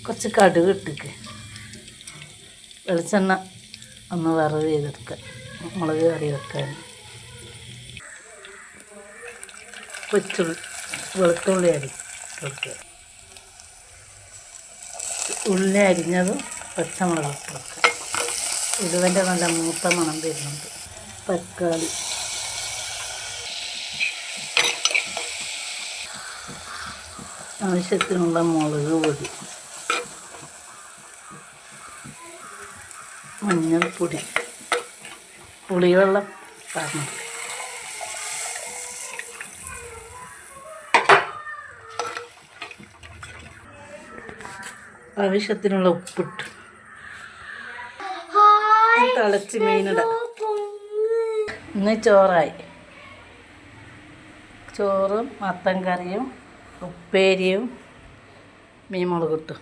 കുറച്ച് കടുക് ഇട്ടിക്ക് വെളിച്ചെണ്ണ ഒന്ന് വറവ് ചെയ്തെടുക്കുക മുളക് കറി വെക്കാൻ വെളുത്തുള്ളി വെക്കുക ഉള്ളി അരിഞ്ഞതും പച്ചമുളക് ഇട്ട് വെക്കുക ഉലുവൻ്റെ നല്ല മൂത്ത മണം വരുന്നുണ്ട് തക്കാളി ആവശ്യത്തിനുള്ള മുളക് പൊടി മഞ്ഞൾപ്പൊടി പുളിവെള്ളം പറഞ്ഞു ആവശ്യത്തിനുള്ള ഉപ്പിട്ട് തിളച്ച് മീനിടാം. ഇന്ന് ചോറായി. ചോറും മത്തൻ കറിയും ഉപ്പേരിയും മീൻ മുളകിട്ടു.